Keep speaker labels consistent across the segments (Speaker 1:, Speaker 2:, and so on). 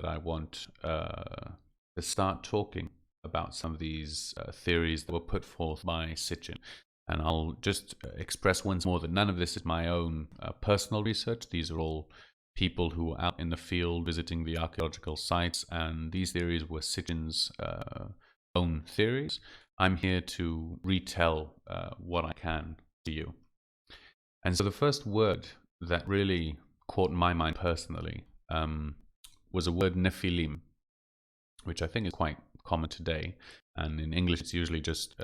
Speaker 1: that I want to start talking about some of these theories that were put forth by Sitchin. And I'll just express once more that none of this is my own personal research. These are all people who were out in the field visiting the archaeological sites, and these theories were Sitchin's own theories. I'm here to retell what I can to you. And so the first word that really caught my mind personally was a word Nephilim, which I think is quite common today. And in English, it's usually just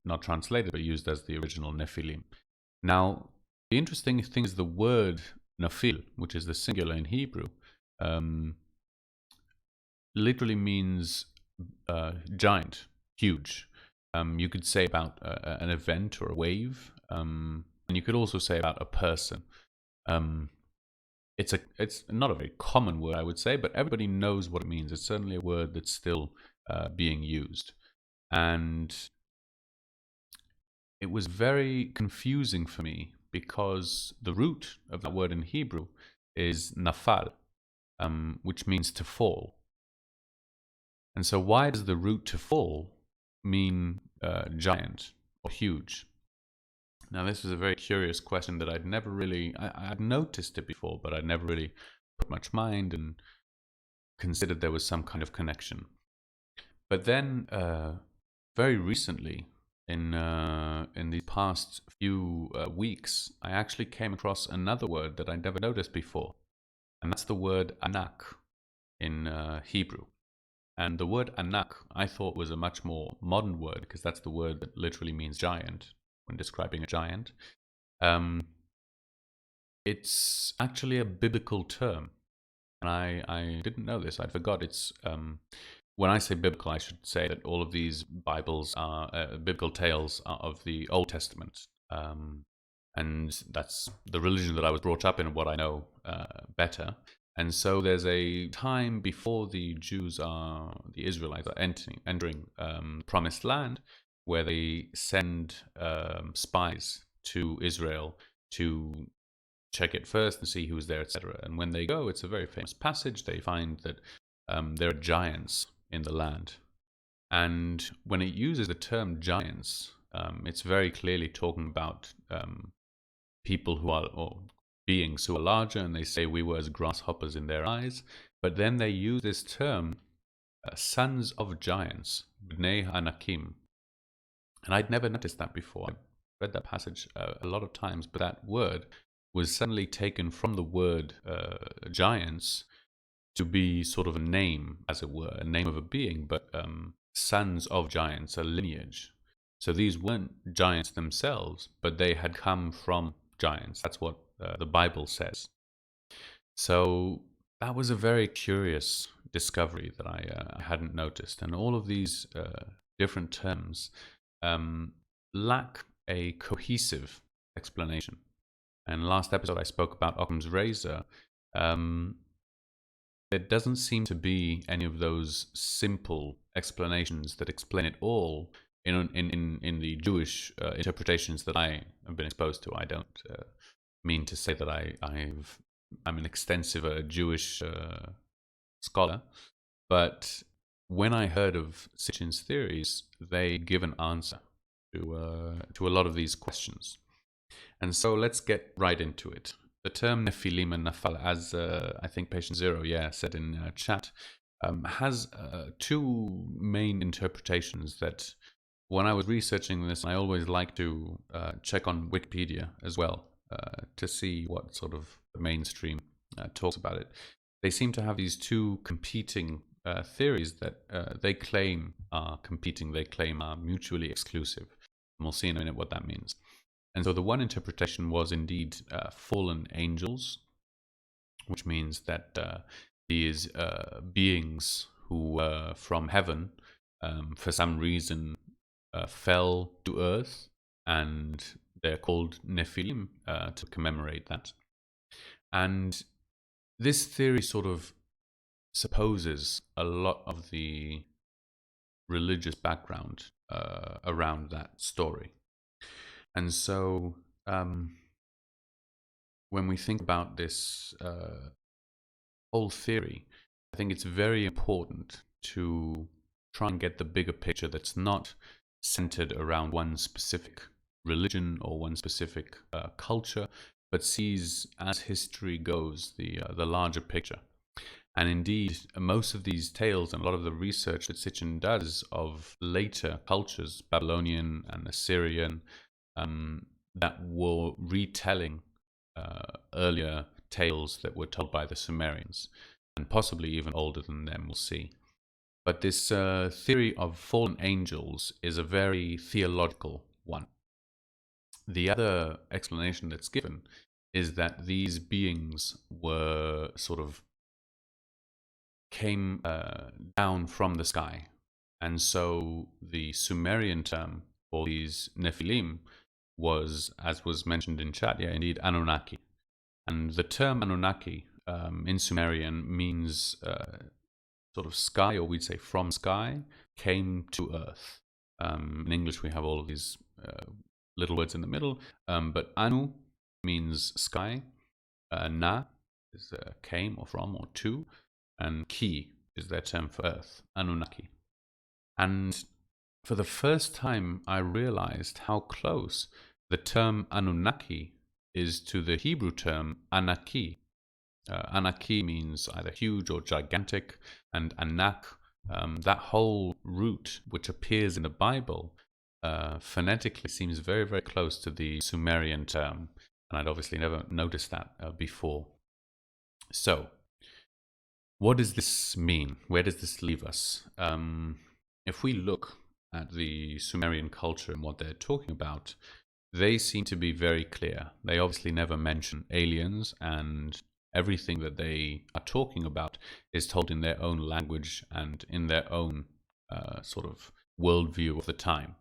Speaker 1: not translated, but used as the original Nephilim. Now, the interesting thing is the word Nephil, which is the singular in Hebrew, literally means giant, huge. You could say about an event or a wave, and you could also say about a person. It's not a very common word, I would say, but everybody knows what it means. It's certainly a word that's still being used. And it was very confusing for me because the root of that word in Hebrew is nafal, which means to fall. And so why does the root to fall mean giant or huge? Now, this is a very curious question that I'd never really, I'd noticed it before, but I'd never really put much mind and considered there was some kind of connection. But then, very recently, in the past few weeks, I actually came across another word that I'd never noticed before, and that's the word Anak in Hebrew. And the word Anak, I thought, was a much more modern word because that's the word that literally means giant when describing a giant. It's actually a biblical term. And I didn't know this. I forgot. It's when I say biblical, I should say that all of these Bibles are biblical tales are of the Old Testament, and that's the religion that I was brought up in and what I know better. And so there's a time before the Israelites are entering Promised Land, where they send spies to Israel to check it first and see who's there, etc. And when they go, it's a very famous passage. They find that there are giants in the land. And when it uses the term giants, it's very clearly talking about people who are, or beings who are larger, and they say we were as grasshoppers in their eyes. But then they use this term, sons of giants, bnei anakim. And I'd never noticed that before. I read that passage a lot of times, but that word was suddenly taken from the word giants to be sort of a name, as it were, a name of a being, but sons of giants, a lineage. So these weren't giants themselves, but they had come from giants. That's what the Bible says. So that was a very curious discovery that I hadn't noticed. And all of these different terms lack a cohesive explanation. And last episode I spoke about Occam's razor. There doesn't seem to be any of those simple explanations that explain it all in the Jewish interpretations that I have been exposed to. I don't mean to say that I'm an extensive Jewish scholar, but when I heard of Sitchin's theories, they give an answer to a lot of these questions. And so let's get right into it. The term Nephilim and Nafal, as I think Patient Zero, said in chat, has two main interpretations that when I was researching this, I always like to check on Wikipedia as well to see what sort of the mainstream talks about it. They seem to have these two competing theories that they claim are competing, they claim are mutually exclusive. And we'll see in a minute what that means. And so the one interpretation was indeed fallen angels, which means that these beings who from heaven, for some reason, fell to earth, and they're called Nephilim to commemorate that. And this theory sort of supposes a lot of the religious background around that story. And so when we think about this whole theory, I think it's very important to try and get the bigger picture that's not centered around one specific religion or one specific culture, but sees, as history goes, the larger picture. And indeed, most of these tales and a lot of the research that Sitchin does of later cultures, Babylonian and Assyrian, that were retelling earlier tales that were told by the Sumerians, and possibly even older than them, we'll see. But this theory of fallen angels is a very theological one. The other explanation that's given is that these beings were sort of came down from the sky. And so the Sumerian term for these Nephilim was, as was mentioned in chat, yeah, indeed, Annunaki. And the term Annunaki in Sumerian means sort of sky, or we'd say from sky, came to earth. In English, we have all of these little words in the middle, but Anu means sky, Na is came or from or to, and Ki is their term for earth, Anunnaki. And for the first time, I realized how close the term Anunnaki is to the Hebrew term Anaki. Anaki means either huge or gigantic, and Anak, that whole root which appears in the Bible, phonetically seems very, very close to the Sumerian term, and I'd obviously never noticed that before. So, what does this mean? Where does this leave us? If we look at the Sumerian culture and what they're talking about, they seem to be very clear. They obviously never mention aliens, and everything that they are talking about is told in their own language and in their own sort of worldview of the time.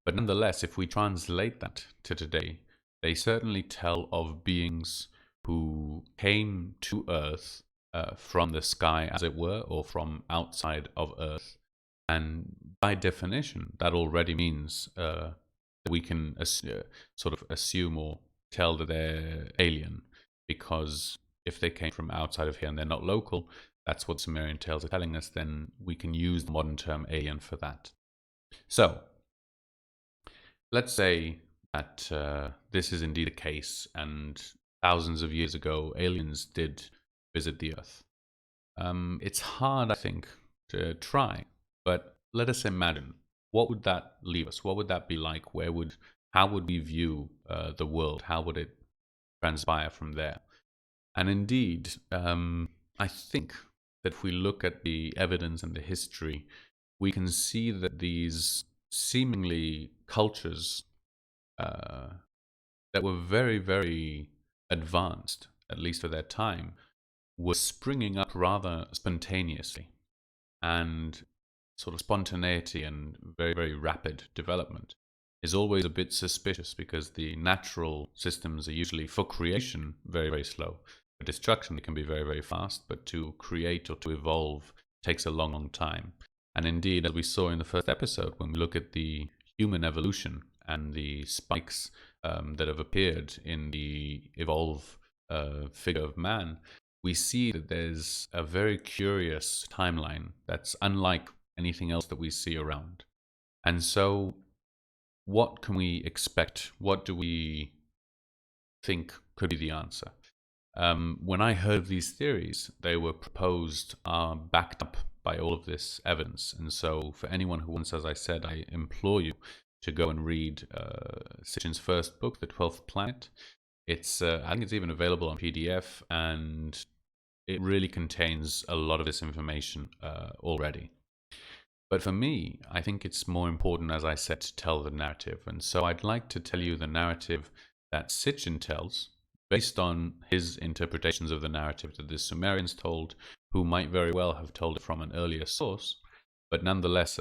Speaker 1: But nonetheless, if we translate that to today, they certainly tell of beings who came to Earth from the sky, as it were, or from outside of Earth. And by definition, that already means that we can sort of assume or tell that they're alien, because if they came from outside of here and they're not local, that's what Sumerian tales are telling us, then we can use the modern term alien for that. So, let's say that this is indeed a case, and thousands of years ago, aliens did visit the Earth. It's hard, I think, to try, but let us imagine, what would that leave us? What would that be like? How would we view the world? How would it transpire from there? And indeed, I think that if we look at the evidence and the history, we can see that these seemingly cultures that were very, very advanced, at least for their time, were springing up rather spontaneously. And sort of spontaneity and very, very rapid development is always a bit suspicious, because the natural systems are usually, for creation, very, very slow. For destruction, it can be very, very fast, but to create or to evolve takes a long, long time. And indeed, as we saw in the first episode, when we look at the human evolution and the spikes that have appeared in the evolve figure of man, we see that there's a very curious timeline that's unlike anything else that we see around. And so, what can we expect? What do we think could be the answer? When I heard of these theories, they were proposed, backed up by all of this evidence. And so, for anyone who wants, as I said, I implore you to go and read Sitchin's first book, The 12th Planet. It's I think it's even available on PDF, and it really contains a lot of this information already. But for me, I think it's more important, as I said, to tell the narrative. And so I'd like to tell you the narrative that Sitchin tells, based on his interpretations of the narrative that the Sumerians told, who might very well have told it from an earlier source, but nonetheless,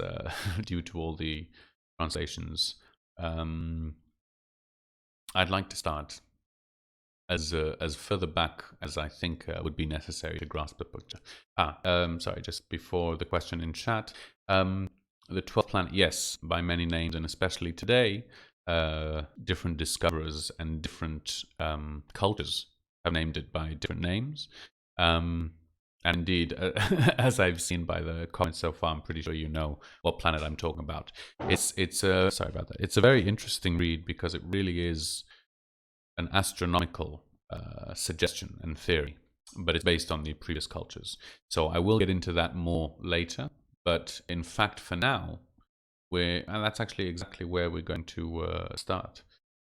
Speaker 1: due to all the translations, I'd like to start as further back as I think would be necessary to grasp the picture. Sorry, just before the question in chat, the 12th planet, yes, by many names, and especially today, different discoverers and different cultures have named it by different names. And indeed, as I've seen by the comments so far, I'm pretty sure you know what planet I'm talking about. It's a sorry about that. It's a very interesting read because it really is an astronomical suggestion and theory, but it's based on the previous cultures. So I will get into that more later. But in fact, for now, and that's actually exactly where we're going to start.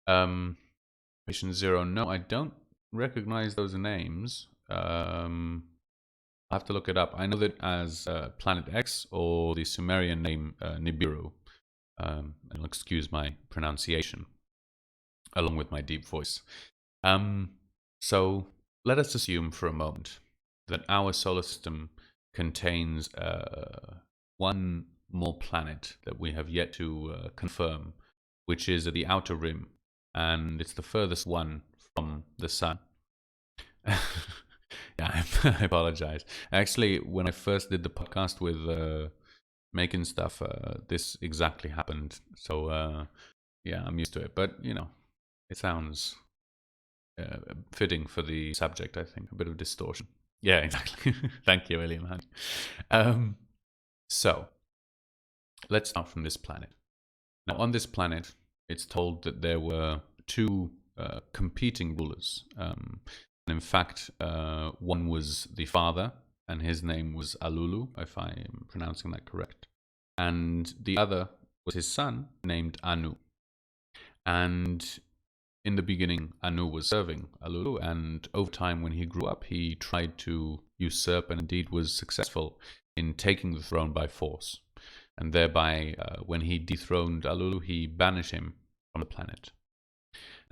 Speaker 1: Patient Zero, no, I don't recognize those names. I have to look it up. I know that as Planet X or the Sumerian name Nibiru. And excuse my pronunciation, along with my deep voice. So let us assume for a moment that our solar system contains one more planet that we have yet to confirm, which is at the outer rim, and it's the furthest one from the sun. Yeah, I apologize. Actually, when I first did the podcast with making stuff, this exactly happened. So yeah, I'm used to it. But it sounds fitting for the subject. I think a bit of distortion. Yeah, exactly. Thank you, William. So let's start from this planet. Now, on this planet, it's told that there were two competing rulers. And in fact, one was the father, and his name was Alulu, if I am pronouncing that correct. And the other was his son, named Anu. And in the beginning, Anu was serving Alulu, and over time, when he grew up, he tried to usurp and indeed was successful in taking the throne by force. And thereby, when he dethroned Alulu, he banished him from the planet.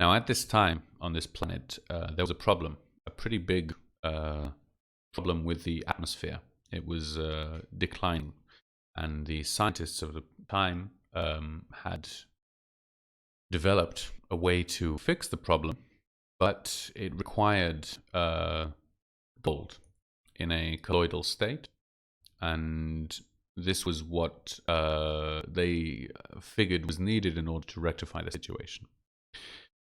Speaker 1: Now, at this time on this planet, there was a problem, a pretty big problem with the atmosphere. It was declining, and the scientists of the time had developed a way to fix the problem, but it required gold in a colloidal state, and this was what they figured was needed in order to rectify the situation.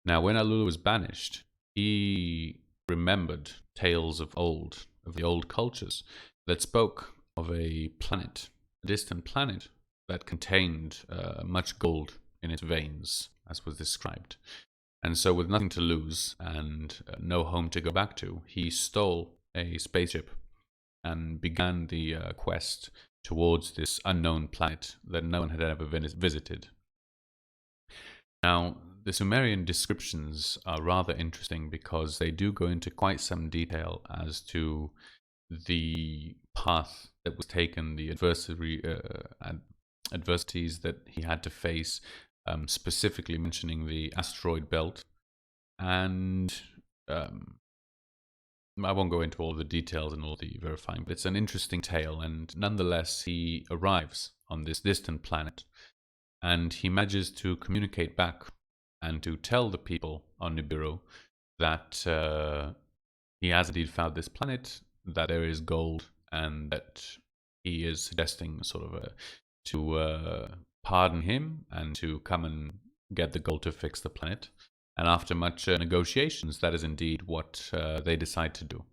Speaker 1: Now, when Alulu was banished, he remembered tales of the old cultures that spoke of a planet, a distant planet, that contained much gold in its veins, as was described. And so, with nothing to lose and no home to go back to, he stole a spaceship and began the quest towards this unknown planet that no one had ever visited. Now, the Sumerian descriptions are rather interesting because they do go into quite some detail as to the path that was taken, the adversities that he had to face, specifically mentioning the asteroid belt. And I won't go into all the details and all the verifying, but it's an interesting tale. And nonetheless, he arrives on this distant planet and he manages to communicate back and to tell the people on Nibiru that he has indeed found this planet, that there is gold, and that he is suggesting sort of to pardon him and to come and get the gold to fix the planet. And after much negotiations, that is indeed what they decide to do.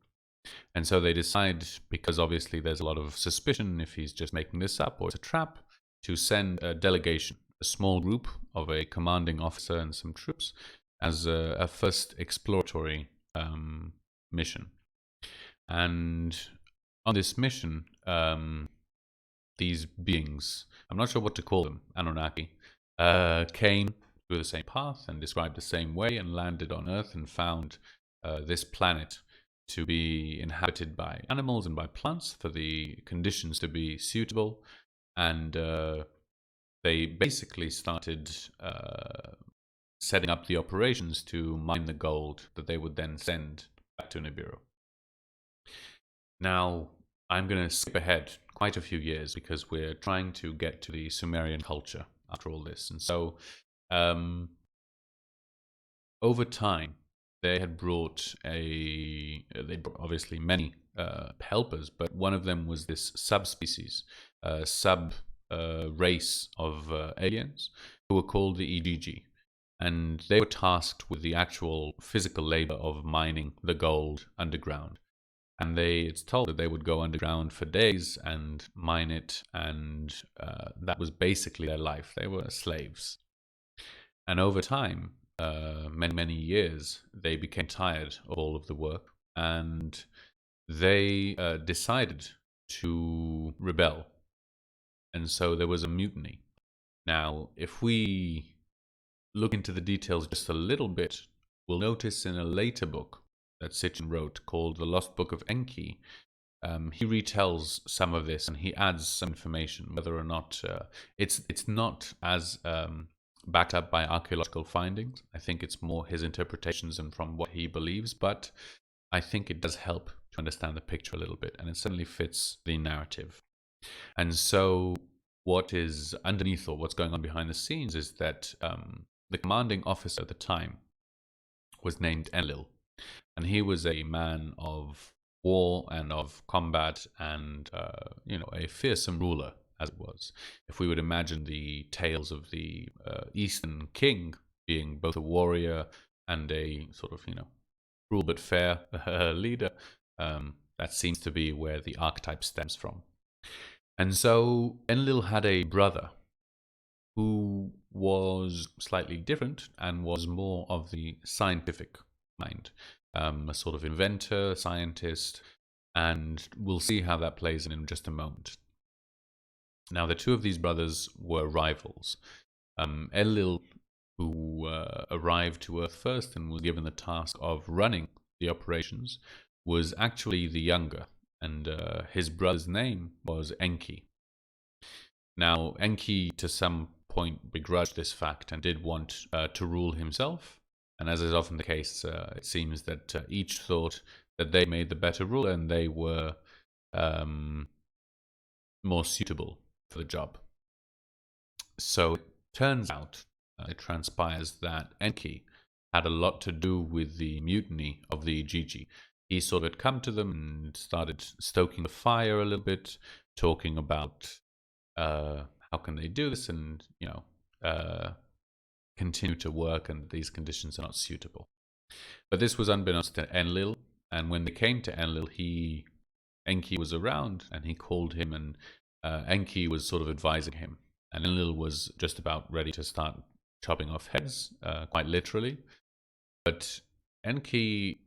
Speaker 1: And so they decide, because obviously there's a lot of suspicion if he's just making this up or it's a trap, to send a delegation, a small group of a commanding officer and some troops, as a first exploratory mission. And on this mission, these beings, I'm not sure what to call them, Annunaki, came through the same path and described the same way and landed on Earth and found this planet to be inhabited by animals and by plants, for the conditions to be suitable. And they basically started setting up the operations to mine the gold that they would then send back to Nibiru. Now, I'm going to skip ahead quite a few years because we're trying to get to the Sumerian culture after all this. And so, over time, they had brought obviously many helpers, but one of them was this subspecies, race of aliens who were called the Igigi. And they were tasked with the actual physical labor of mining the gold underground. And it's told that they would go underground for days and mine it, and that was basically their life. They were slaves. And over time, many years, they became tired of all of the work, and they decided to rebel. And so there was a mutiny. Now, if we look into the details just a little bit, we'll notice in a later book that Sitchin wrote called The Lost Book of Enki, he retells some of this and he adds some information, whether or not it's not as backed up by archaeological findings. I think it's more his interpretations and from what he believes, but I think it does help to understand the picture a little bit, and it certainly fits the narrative. And so what is underneath, or what's going on behind the scenes, is that the commanding officer at the time was named Enlil, and he was a man of war and of combat, and a fearsome ruler, as it was. If we would imagine the tales of the Eastern king being both a warrior and a sort of cruel but fair leader, that seems to be where the archetype stems from. And so Enlil had a brother who was slightly different and was more of the scientific mind, a sort of inventor, scientist, and we'll see how that plays in just a moment. Now, the two of these brothers were rivals. Enlil, who arrived to Earth first and was given the task of running the operations, was actually the younger, and his brother's name was Enki. Now, Enki, to some point, begrudged this fact and did want to rule himself. And as is often the case, it seems that each thought that they made the better ruler and they were more suitable for the job. So it turns out, it transpires that Enki had a lot to do with the mutiny of the Igigi. He sort of had come to them and started stoking the fire a little bit, talking about how can they do this and continue to work, and these conditions are not suitable. But this was unbeknownst to Enlil, and when they came to Enlil, Enki was around, and he called him, and Enki was sort of advising him. And Enlil was just about ready to start chopping off heads, quite literally. But Enki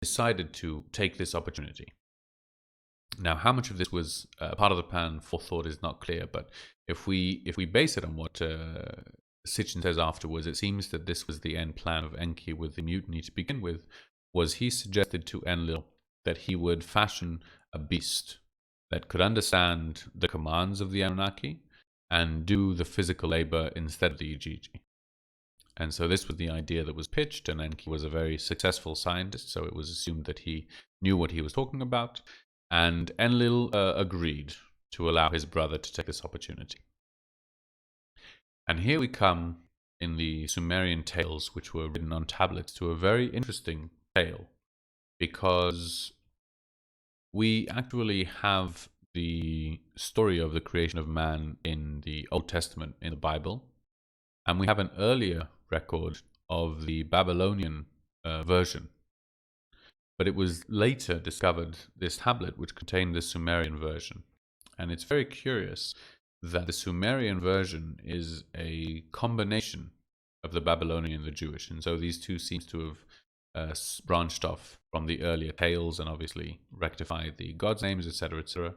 Speaker 1: decided to take this opportunity. Now, how much of this was part of the plan, forethought, is not clear. But if we base it on what Sitchin says afterwards, it seems that this was the end plan of Enki with the mutiny to begin with. Was he suggested to Enlil that he would fashion a beast that could understand the commands of the Anunnaki and do the physical labor instead of the Igigi. And so this was the idea that was pitched, and Enki was a very successful scientist, so it was assumed that he knew what he was talking about. And Enlil agreed to allow his brother to take this opportunity. And here we come in the Sumerian tales, which were written on tablets, to a very interesting tale, because we actually have the story of the creation of man in the Old Testament, in the Bible, and we have an earlier record of the Babylonian version. But it was later discovered, this tablet, which contained the Sumerian version. And it's very curious that the Sumerian version is a combination of the Babylonian and the Jewish. And so these two seem to have branched off from the earlier tales and obviously rectified the gods' names, etc., etc.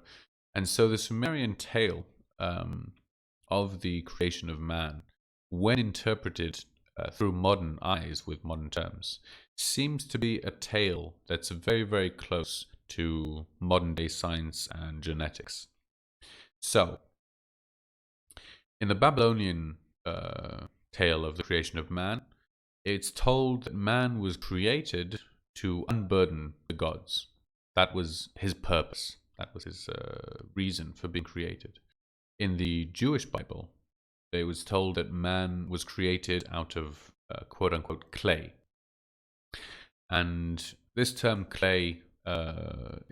Speaker 1: And so the Sumerian tale of the creation of man, when interpreted through modern eyes with modern terms, seems to be a tale that's very, very close to modern day science and genetics. So, in the Babylonian tale of the creation of man, it's told that man was created to unburden the gods. That was his purpose. That was his reason for being created. In the Jewish Bible, it was told that man was created out of quote-unquote clay. And this term clay,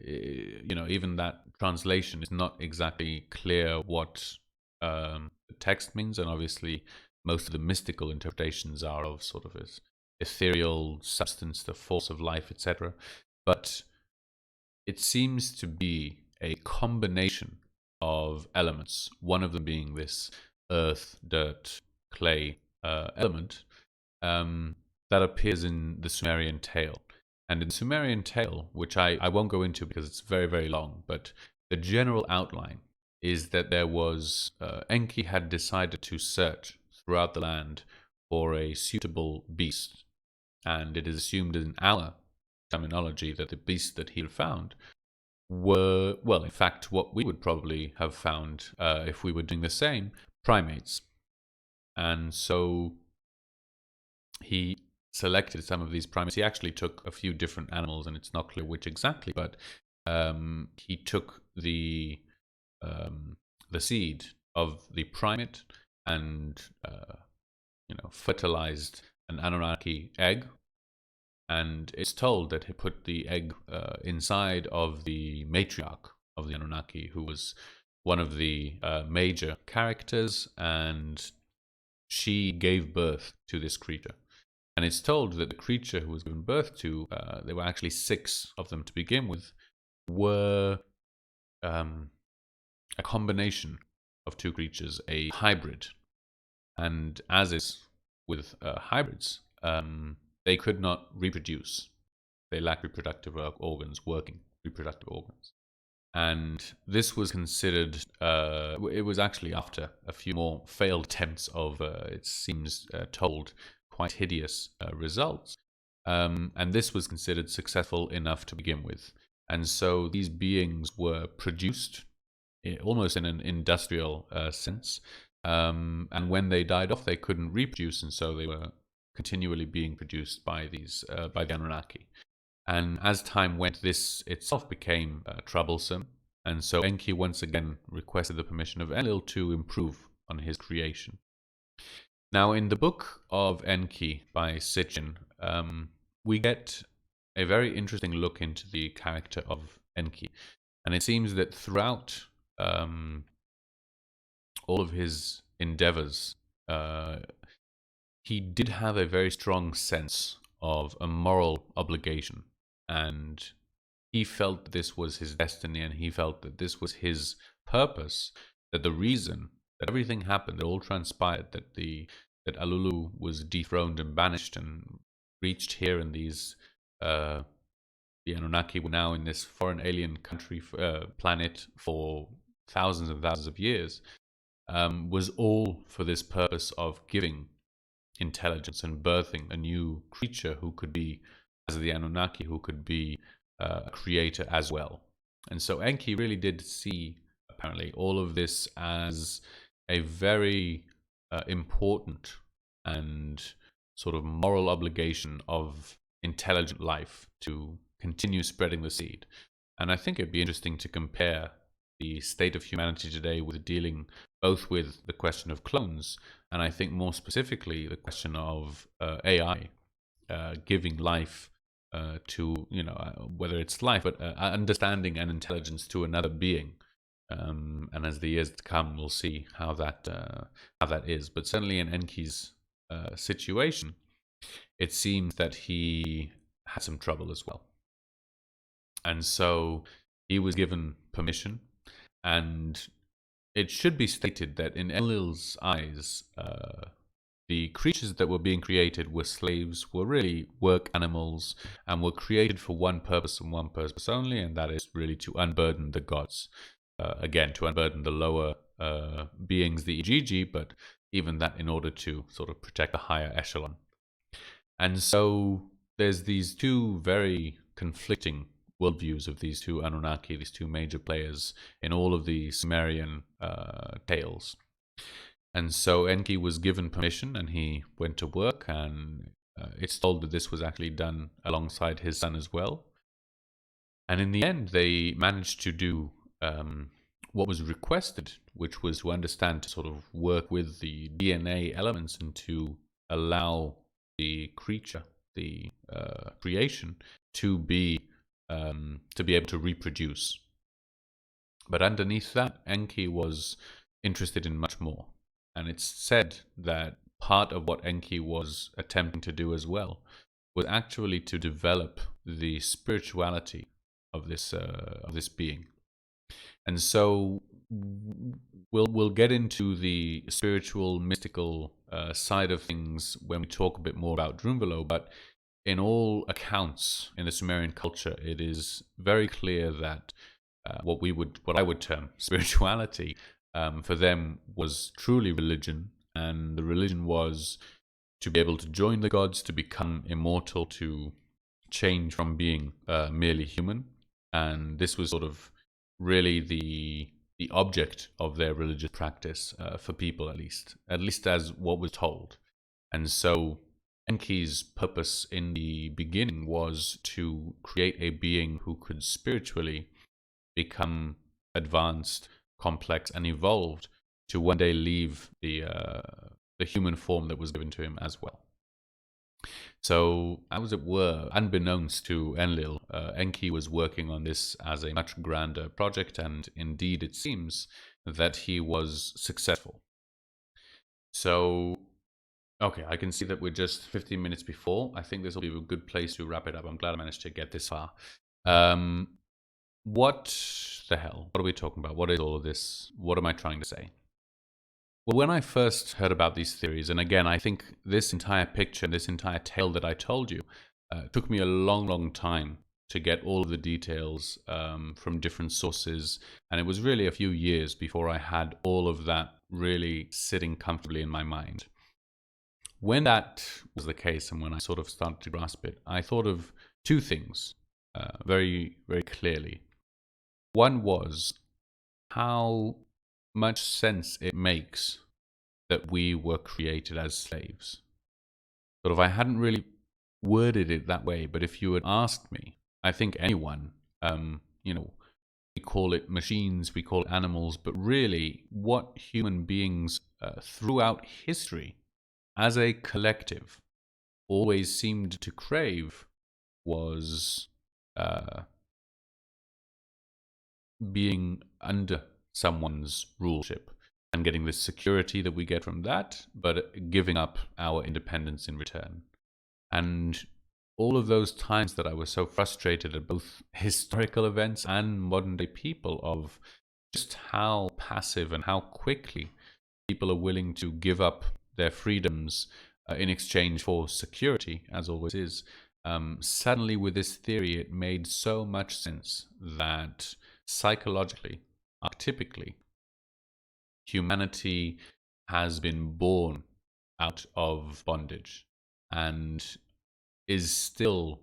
Speaker 1: even that translation is not exactly clear what the text means, and obviously most of the mystical interpretations are of sort of this ethereal substance, the force of life, etc. But it seems to be a combination of elements, one of them being this earth, dirt, clay element that appears in the Sumerian tale. And in the Sumerian tale, which I won't go into because it's very, very long, but the general outline is that there was, Enki had decided to search throughout the land for a suitable beast. And it is assumed in our terminology that the beasts that he had found were, well, in fact, what we would probably have found if we were doing the same, primates. And so he selected some of these primates. He actually took a few different animals, and it's not clear which exactly, but he took the seed of the primate and fertilized an Annunaki egg. And it's told that he put the egg inside of the matriarch of the Anunnaki, who was one of the major characters, and she gave birth to this creature. And it's told that the creature who was given birth to, there were actually 6 of them to begin with, were a combination of 2 creatures, a hybrid. And as is with hybrids, they could not reproduce. They lacked reproductive organs, working reproductive organs. And this was considered, it was actually after a few more failed attempts of, it seems told, quite hideous results. And this was considered successful enough to begin with. And so these beings were produced almost in an industrial sense. And when they died off, they couldn't reproduce, and so they were continually being produced by these by the Anunnaki. And as time went, this itself became troublesome, and so Enki once again requested the permission of Enlil to improve on his creation. Now, in the book of Enki by Sitchin, we get a very interesting look into the character of Enki, and it seems that throughout all of his endeavors, he did have a very strong sense of a moral obligation, and he felt that this was his destiny, and he felt that this was his purpose, that the reason that everything happened, that all transpired, that Alulu was dethroned and banished and reached here, and these the Anunnaki were now in this foreign alien country planet for thousands and thousands of years, was all for this purpose of giving intelligence and birthing a new creature who could be, as the Anunnaki, who could be a creator as well. And so Enki really did see, apparently, all of this as a very important and sort of moral obligation of intelligent life to continue spreading the seed. And I think it'd be interesting to compare the state of humanity today with dealing both with the question of clones, and I think more specifically the question of AI giving life to, whether it's life, but understanding and intelligence to another being. And as the years to come, we'll see how that is. But certainly in Enki's situation, it seems that he had some trouble as well. And so he was given permission, and it should be stated that in Enlil's eyes, the creatures that were being created were slaves, were really work animals, and were created for one purpose and one purpose only, and that is really to unburden the gods. Again, to unburden the lower beings, the Igigi, but even that in order to sort of protect the higher echelon. And so there's these 2 very conflicting worldviews of these 2 Anunnaki, these 2 major players in all of the Sumerian tales. And so Enki was given permission, and he went to work, and it's told that this was actually done alongside his son as well. And in the end, they managed to do what was requested, which was to understand, to sort of work with the DNA elements and to allow the creature, the creation, to be able to reproduce. But underneath that, Enki was interested in much more. And it's said that part of what Enki was attempting to do as well was actually to develop the spirituality of this being. And so we'll get into the spiritual, mystical side of things when we talk a bit more about Drunvalo. But in all accounts in the Sumerian culture, it is very clear that what I would term spirituality for them was truly religion, and the religion was to be able to join the gods, to become immortal, to change from being merely human. And this was sort of really the object of their religious practice, for people, at least as what was told. And so Enki's purpose in the beginning was to create a being who could spiritually become advanced, complex, and evolved to one day leave the human form that was given to him as well. So, as it were, unbeknownst to Enlil, Enki was working on this as a much grander project, and indeed it seems that he was successful. So, okay, I can see that we're just 15 minutes before. I think this will be a good place to wrap it up. I'm glad I managed to get this far. What the hell? What are we talking about? What is all of this? What am I trying to say? Well, when I first heard about these theories, and again, I think this entire picture, this entire tale that I told you, took me a long, long time to get all of the details from different sources. And it was really a few years before I had all of that really sitting comfortably in my mind. When that was the case, and when I sort of started to grasp it, I thought of two things very, very clearly. One was how much sense it makes that we were created as slaves. Sort of, I hadn't really worded it that way, but if you had asked me, I think anyone, we call it machines, we call it animals, but really what human beings throughout history as a collective always seemed to crave was being under someone's ruleship and getting the security that we get from that, but giving up our independence in return. And all of those times that I was so frustrated at both historical events and modern day people of just how passive and how quickly people are willing to give up their freedoms in exchange for security, as always is. Suddenly with this theory, it made so much sense that psychologically, archetypically, humanity has been born out of bondage and is still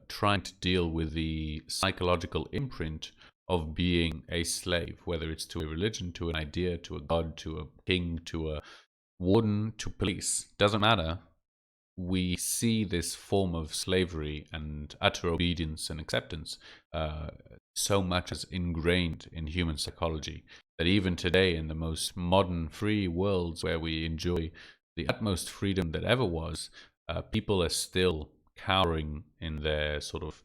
Speaker 1: trying to deal with the psychological imprint of being a slave, whether it's to a religion, to an idea, to a god, to a king, to a warden, to police. Doesn't matter. We see this form of slavery and utter obedience and acceptance so much as ingrained in human psychology that even today, in the most modern, free worlds where we enjoy the utmost freedom that ever was, people are still cowering in their sort of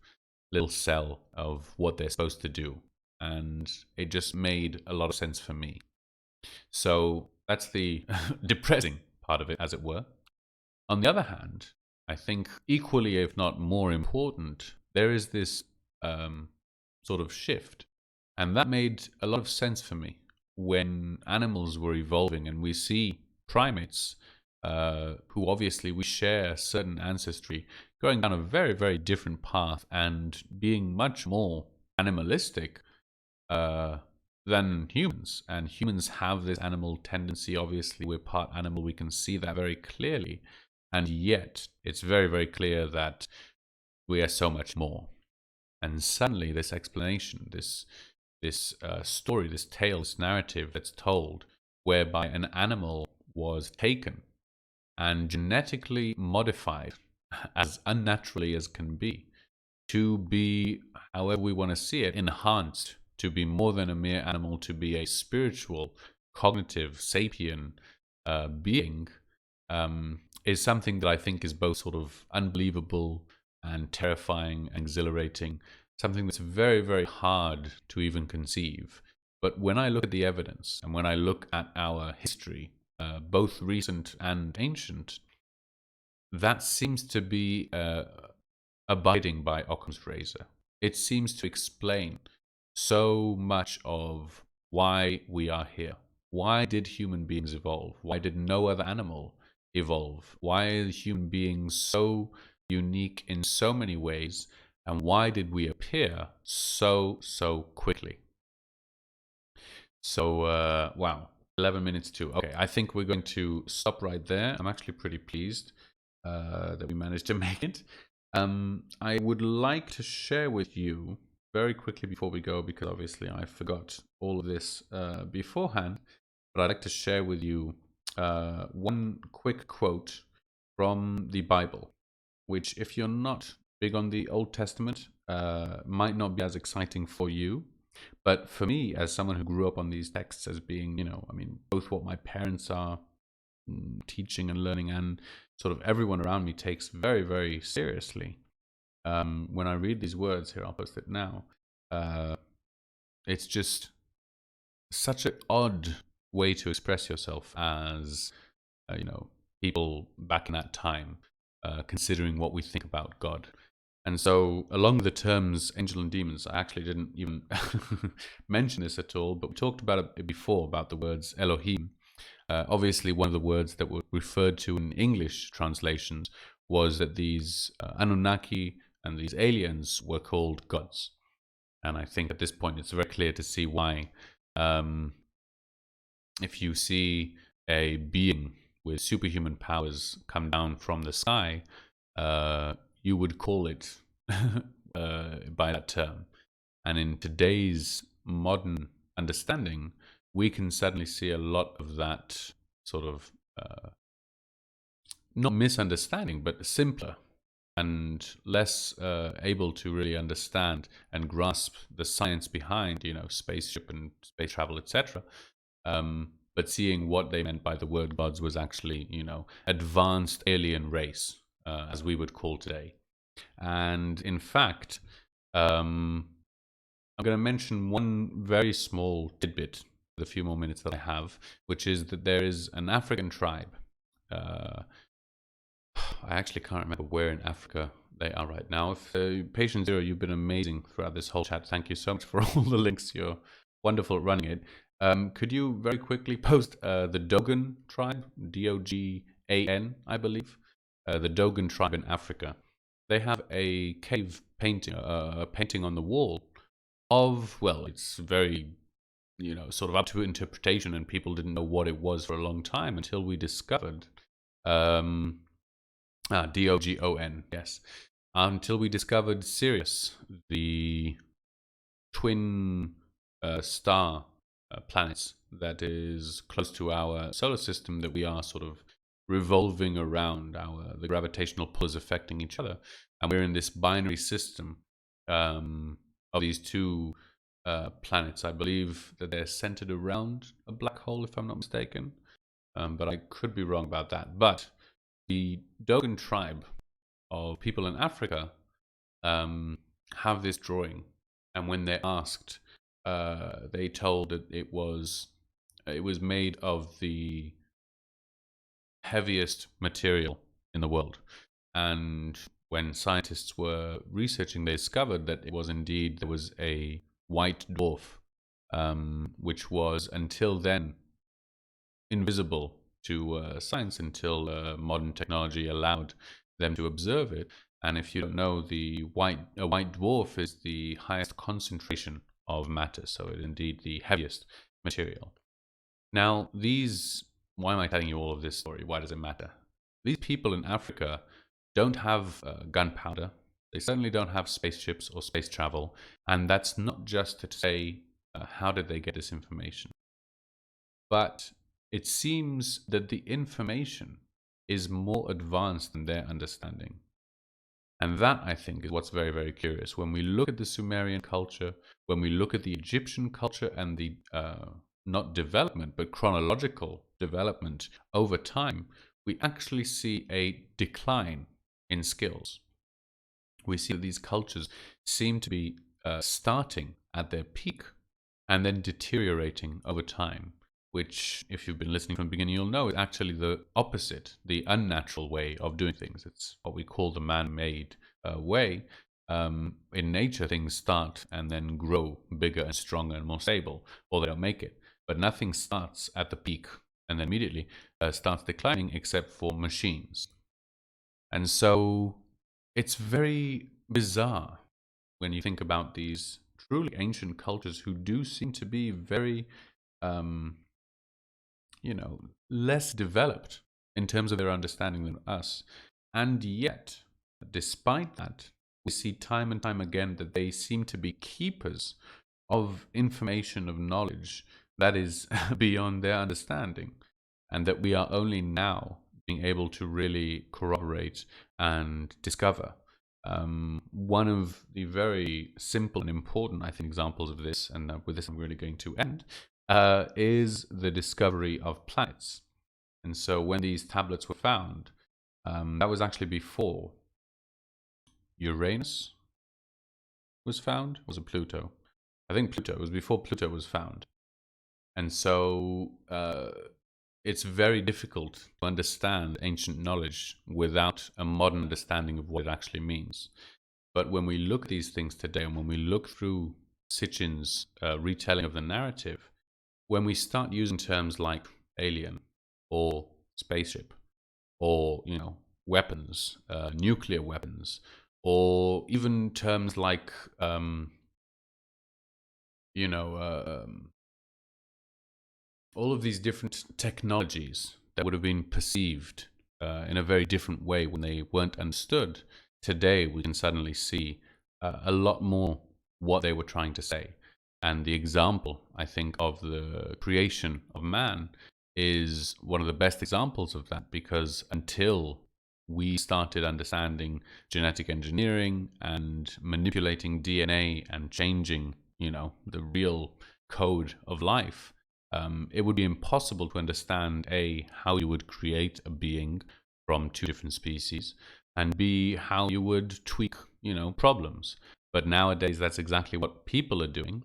Speaker 1: little cell of what they're supposed to do. And it just made a lot of sense for me. So that's the depressing part of it, as it were. On the other hand, I think equally, if not more important, there is this sort of shift. And that made a lot of sense for me when animals were evolving and we see primates who obviously we share certain ancestry going down a very, very different path and being much more animalistic than humans. And humans have this animal tendency. Obviously, we're part animal. We can see that very clearly. And yet, it's very, very clear that we are so much more. And suddenly, this explanation, this story, this tale, this narrative that's told, whereby an animal was taken and genetically modified as unnaturally as can be, to be, however we want to see it, enhanced to be more than a mere animal, to be a spiritual, cognitive, sapient being, is something that I think is both sort of unbelievable and terrifying, exhilarating, something that's very, very hard to even conceive. But when I look at the evidence and when I look at our history, both recent and ancient, that seems to be abiding by Occam's razor. it seems to explain so much of why we are here. Why did human beings evolve? Why did no other animal evolve? Why are human beings so unique in so many ways? And why did we appear so quickly? So, wow, 11 minutes too. Okay, I think we're going to stop right there. I'm actually pretty pleased that we managed to make it. I would like to share with you very quickly before we go, because obviously I forgot all of this beforehand, but I'd like to share with you one quick quote from the Bible, which, if you're not big on the Old Testament, might not be as exciting for you. But for me, as someone who grew up on these texts as being, I mean, both what my parents are teaching and learning, and sort of everyone around me takes very, very seriously. When I read these words here, I'll post it now. It's just such an odd way to express yourself as, people back in that time, considering what we think about God. And so, along with the terms angel and demons, I actually didn't even mention this at all, but we talked about it before, about the words Elohim. Obviously, one of the words that were referred to in English translations was that these Anunnaki and these aliens were called gods. And I think at this point it's very clear to see why. If you see a being with superhuman powers come down from the sky, you would call it by that term. And in today's modern understanding, we can suddenly see a lot of that sort of, not misunderstanding, but simpler and less able to really understand and grasp the science behind, spaceship and space travel, etc. But seeing what they meant by the word gods was actually, advanced alien race, as we would call today. And in fact, I'm going to mention one very small tidbit, the few more minutes that I have, which is that there is an African tribe. I actually can't remember where in Africa they are right now. If Patient Zero, you've been amazing throughout this whole chat. Thank you so much for all the links. You're wonderful at running it. Could you very quickly post the Dogon tribe, Dogan, I believe, the Dogon tribe in Africa? They have a cave painting, painting on the wall of, well, it's very, sort of up to interpretation, and people didn't know what it was for a long time until we discovered, Dogon, yes, until we discovered Sirius, the twin star planets that is close to our solar system, that we are sort of revolving around. The gravitational pull is affecting each other, and we're in this binary system of these two planets. I believe that they're centered around a black hole, if I'm not mistaken, but I could be wrong about that. But the Dogon tribe of people in Africa have this drawing, and when they're asked, they told that it was made of the heaviest material in the world. And when scientists were researching, they discovered that it was indeed, there was a white dwarf, which was until then invisible to science, until modern technology allowed them to observe it. And if you don't know, a white dwarf is the highest concentration of matter, so it is indeed the heaviest material. Now, why am I telling you all of this story? Why does it matter? These people in Africa don't have gunpowder. They certainly don't have spaceships or space travel. And that's not just to say, how did they get this information? But it seems that the information is more advanced than their understanding. And that, I think, is what's very, very curious. When we look at the Sumerian culture, when we look at the Egyptian culture and the, not development, but chronological development over time, we actually see a decline in skills. We see that these cultures seem to be starting at their peak and then deteriorating over time, which, if you've been listening from the beginning, you'll know is actually the opposite, the unnatural way of doing things. It's what we call the man-made way. in nature, things start and then grow bigger and stronger and more stable, or they don't make it. But nothing starts at the peak and then immediately starts declining except for machines. And so it's very bizarre when you think about these truly ancient cultures who do seem to be very, um, less developed in terms of their understanding than us. And yet, despite that, we see time and time again that they seem to be keepers of information, of knowledge that is beyond their understanding, and that we are only now being able to really corroborate and discover. One of the very simple and important, I think, examples of this, and with this I'm really going to end, is the discovery of planets. And so when these tablets were found, that was actually before Uranus was found. Was it Pluto? I think Pluto. It was before Pluto was found. And so it's very difficult to understand ancient knowledge without a modern understanding of what it actually means. But when we look at these things today, and when we look through Sitchin's retelling of the narrative, when we start using terms like alien or spaceship or, weapons, nuclear weapons, or even terms like, all of these different technologies that would have been perceived in a very different way when they weren't understood, today we can suddenly see a lot more what they were trying to say. And the example, I think, of the creation of man is one of the best examples of that, because until we started understanding genetic engineering and manipulating DNA and changing, the real code of life, it would be impossible to understand A, how you would create a being from two different species, and B, how you would tweak, problems. But nowadays, that's exactly what people are doing.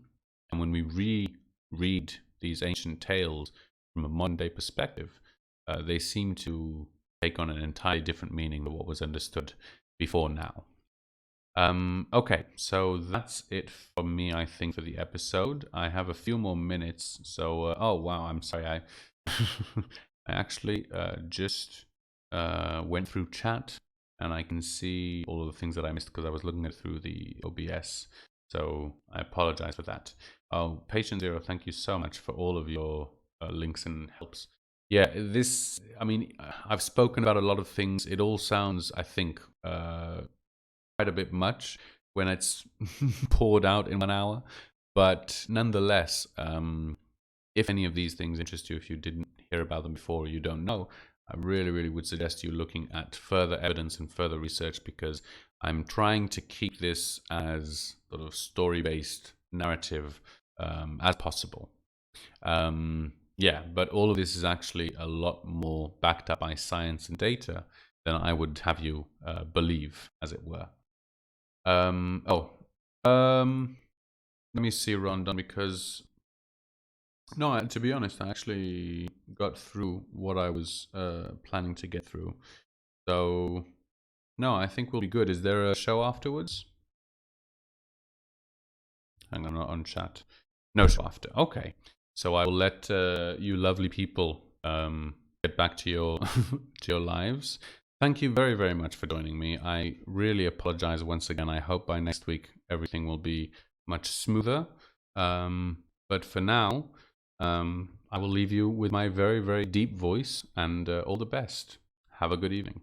Speaker 1: And when we reread these ancient tales from a modern day perspective, they seem to take on an entirely different meaning than what was understood before now. Okay, so that's it from me, I think, for the episode. I have a few more minutes, so oh wow, I'm sorry, I I actually just went through chat, and I can see all of the things that I missed because I was looking at it through the OBS. So I apologize for that. Oh, Patient Zero, thank you so much for all of your links and helps. Yeah, I've spoken about a lot of things. It all sounds, I think, quite a bit much when it's poured out in 1 hour. But nonetheless, if any of these things interest you, if you didn't hear about them before or you don't know, I really, really would suggest you looking at further evidence and further research, because I'm trying to keep this as sort of story-based narrative as possible. Yeah, but all of this is actually a lot more backed up by science and data than I would have you believe, as it were. Let me see, Rondon, because no, to be honest, I actually got through what I was planning to get through. So, no, I think we'll be good. Is there a show afterwards? Hang on, not on chat. No show after. Okay. So I will let you lovely people get back to your to your lives. Thank you very, very much for joining me. I really apologize once again. I hope by next week everything will be much smoother. But for now, I will leave you with my very, very deep voice, and all the best. Have a good evening.